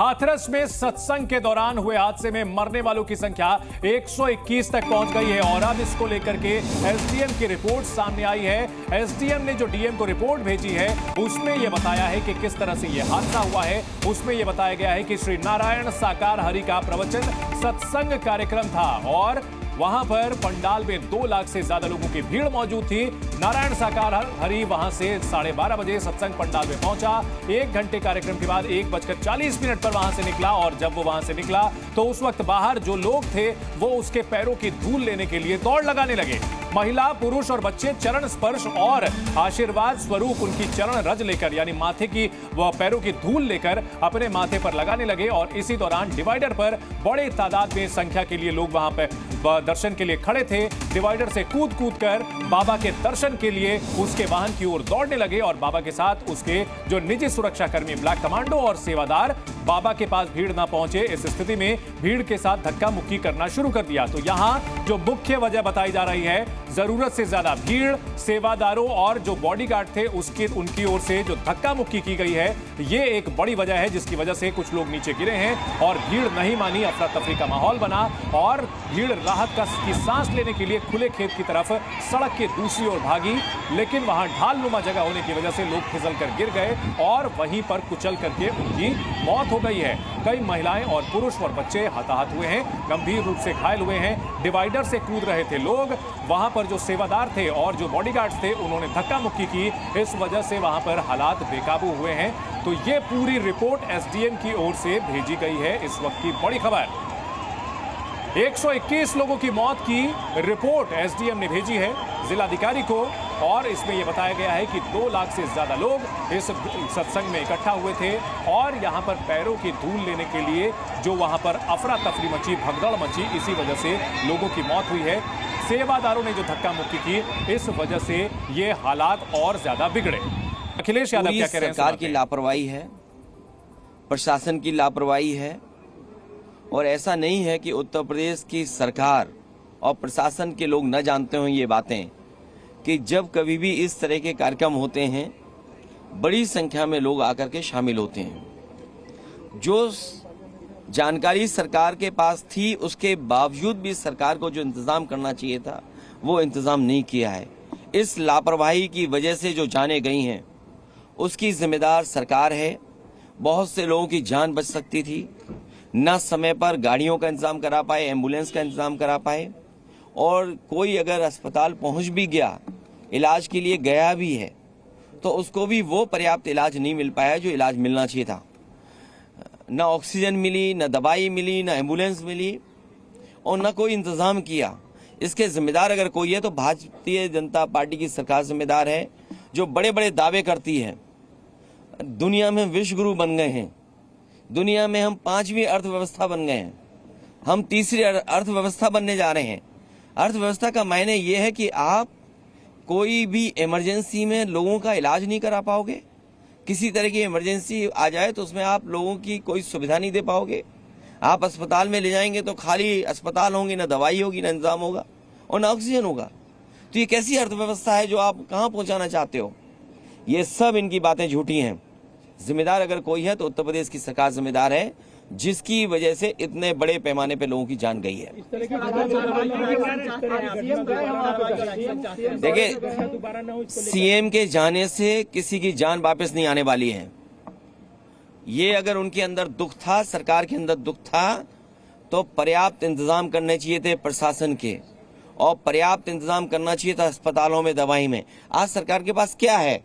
हाथरस में सत्संग के दौरान हुए हादसे में मरने वालों की संख्या 121 तक पहुंच गई है और अब इसको लेकर के एसडीएम की रिपोर्ट सामने आई है। एसडीएम ने जो डीएम को रिपोर्ट भेजी है उसमें यह बताया है कि किस तरह से यह हादसा हुआ है। उसमें यह बताया गया है कि श्री नारायण साकार हरि का प्रवचन सत्संग कार्यक्रम था और वहां पर पंडाल में 2 लाख से ज्यादा लोगों की भीड़ मौजूद थी। नारायण साकार हरि वहां से 12:30 बजे सत्संग पंडाल में पहुंचा। 1 घंटे कार्यक्रम के बाद 1:40 पर वहां से निकला और जब वो वहां से निकला तो उस वक्त बाहर जो लोग थे वो उसके पैरों की धूल लेने के लिए दौड़ लगाने लगे। महिला, पुरुष और बच्चे चरण स्पर्श और आशीर्वाद स्वरूप उनकी चरण रज लेकर यानी माथे की व पैरों की धूल लेकर अपने माथे पर लगाने लगे और इसी दौरान डिवाइडर पर बड़ी तादाद में संख्या के लिए लोग वहां पर दर्शन के लिए खड़े थे। डिवाइडर से कूद कर बाबा के दर्शन के लिए उसके वाहन की ओर दौड़ने लगे और बाबा के साथ उसके जो निजी सुरक्षा कर्मी ब्लैक कमांडो और सेवादार बाबा के पास भीड़ ना पहुंचे। इस स्थिति में भीड़ के साथ धक्का मुक्की करना शुरू कर दिया। तो यहां जो मुख्य वजह बताई जा रही है, जरूरत से ज्यादा भीड़, सेवादारों और जो बॉडीगार्ड थे उनकी ओर से जो धक्का मुक्की की गई है, ये एक बड़ी वजह है जिसकी वजह से कुछ लोग नीचे गिरे हैं और भीड़ नहीं मानी। अफरा तफरी का माहौल बना और भीड़ राहत की सांस लेने के लिए खुले खेत की तरफ सड़क के दूसरी ओर भागी, लेकिन वहां ढालनुमा जगह होने की वजह से लोग फिसल कर गिर गए और वहीं पर कुचल करके उनकी मौत हो गई है। कई महिलाएं और पुरुष और बच्चे हताहत हुए हैं, गंभीर रूप से घायल हुए हैं। डिवाइडर से कूद रहे थे लोग, वहां पर जो सेवादार थे और जो बॉडीगार्ड थे उन्होंने धक्का मुक्की की, इस वजह से वहां पर हालात बेकाबू हुए हैं। तो ये पूरी रिपोर्ट एसडीएम की ओर से भेजी गई है। इस वक्त की बड़ी खबर, 121 लोगों की मौत की रिपोर्ट एसडीएम ने भेजी है जिलाधिकारी को और इसमें यह बताया गया है कि 2 लाख से ज्यादा लोग इस सत्संग में इकट्ठा हुए थे और यहां पर पैरों की धूल लेने के लिए जो वहां पर अफरा तफरी मची, भगदड़ मची, इसी वजह से लोगों की मौत हुई है। सेवादारों ने जो धक्का मुक्की की, इस वजह से ये हालात और ज्यादा बिगड़े। अखिलेश यादव क्या कह रहे हैं? सरकार की लापरवाही है, प्रशासन की लापरवाही है और ऐसा नहीं है कि उत्तर प्रदेश की सरकार और प्रशासन के लोग न जानते हों ये बातें कि जब कभी भी इस तरह के कार्यक्रम होते हैं बड़ी संख्या में लोग आकर के शामिल होते हैं। जो जानकारी सरकार के पास थी उसके बावजूद भी सरकार को जो इंतजाम करना चाहिए था वो इंतजाम नहीं किया है। इस लापरवाही की वजह से जो जानें गई हैं उसकी जिम्मेदार सरकार है। बहुत से लोगों की जान बच सकती थी, न समय पर गाड़ियों का इंतजाम करा पाए, एम्बुलेंस का इंतजाम करा पाए और कोई अगर अस्पताल पहुंच भी गया, इलाज के लिए गया भी है तो उसको भी वो पर्याप्त इलाज नहीं मिल पाया जो इलाज मिलना चाहिए था। न ऑक्सीजन मिली, न दवाई मिली, न एम्बुलेंस मिली और न कोई इंतजाम किया। इसके जिम्मेदार अगर कोई है तो भारतीय जनता पार्टी की सरकार जिम्मेदार है, जो बड़े बड़े दावे करती है। दुनिया में विश्व गुरु बन गए हैं, दुनिया में हम 5वीं अर्थव्यवस्था बन गए हैं, हम 3री अर्थव्यवस्था बनने जा रहे हैं। अर्थव्यवस्था का मायने यह है कि आप कोई भी इमरजेंसी में लोगों का इलाज नहीं करा पाओगे। किसी तरह की इमरजेंसी आ जाए तो उसमें आप लोगों की कोई सुविधा नहीं दे पाओगे। आप अस्पताल में ले जाएंगे तो खाली अस्पताल होंगे, न दवाई होगी, न इंतजाम होगा और न ऑक्सीजन होगा। तो ये कैसी अर्थव्यवस्था है जो आप कहाँ पहुंचाना चाहते हो? ये सब इनकी बातें झूठी हैं। जिम्मेदार अगर कोई है तो उत्तर प्रदेश की सरकार जिम्मेदार है, जिसकी वजह से इतने बड़े पैमाने पे लोगों की जान गई है। देखिए, सीएम के जाने से किसी की जान वापस नहीं आने वाली है। ये अगर उनके अंदर दुख था, सरकार के अंदर दुख था, तो पर्याप्त इंतजाम करने चाहिए थे प्रशासन के और पर्याप्त इंतजाम करना चाहिए था अस्पतालों में, दवाई में। आज सरकार के पास क्या है?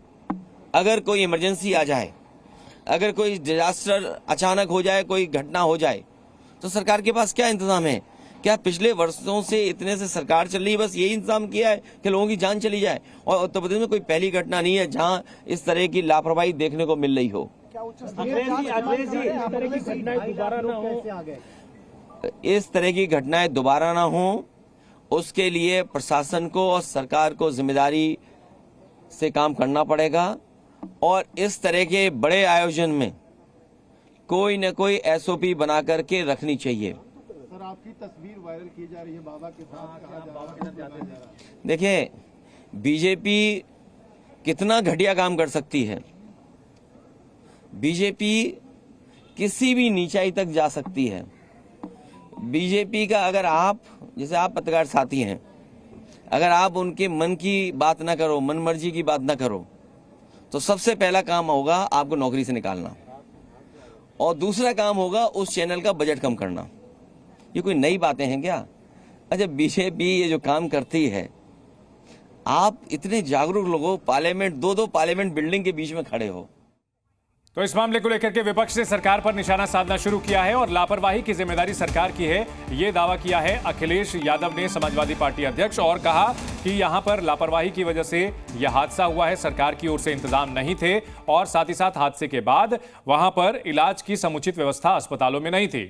अगर कोई इमरजेंसी आ जाए, अगर कोई डिजास्टर अचानक हो जाए, कोई घटना हो जाए, तो सरकार के पास क्या इंतजाम है? क्या पिछले वर्षों से इतने से सरकार चल रही है, बस यही इंतजाम किया है कि लोगों की जान चली जाए? और उत्तर प्रदेश में कोई पहली घटना नहीं है जहां इस तरह की लापरवाही देखने को मिल रही हो। इस तरह की घटनाएं दोबारा ना हो, उसके लिए प्रशासन को और सरकार को जिम्मेदारी से काम करना पड़ेगा और इस तरह के बड़े आयोजन में कोई न कोई एसओपी बना करके रखनी चाहिए। सर, आपकी तस्वीर वायरल की जा रही है बाबा के साथ। देखिए, बीजेपी कितना घटिया काम कर सकती है। बीजेपी किसी भी नीचाई तक जा सकती है। बीजेपी का अगर आप, जैसे आप पत्रकार साथी हैं, अगर आप उनके मन की बात ना करो, मन मर्जी की बात ना करो, तो सबसे पहला काम होगा आपको नौकरी से निकालना, और दूसरा काम होगा उस चैनल का बजट कम करना। ये कोई नई बातें हैं क्या? अच्छा, बीजेपी ये जो काम करती है, आप इतने जागरूक लोगों, पार्लियामेंट, दो पार्लियामेंट बिल्डिंग के बीच में खड़े हो। तो इस मामले को लेकर के विपक्ष ने सरकार पर निशाना साधना शुरू किया है और लापरवाही की जिम्मेदारी सरकार की है, यह दावा किया है अखिलेश यादव ने, समाजवादी पार्टी अध्यक्ष, और कहा कि यहां पर लापरवाही की वजह से यह हादसा हुआ है, सरकार की ओर से इंतजाम नहीं थे, और साथ ही साथ हादसे के बाद वहां पर इलाज की समुचित व्यवस्था अस्पतालों में नहीं थी।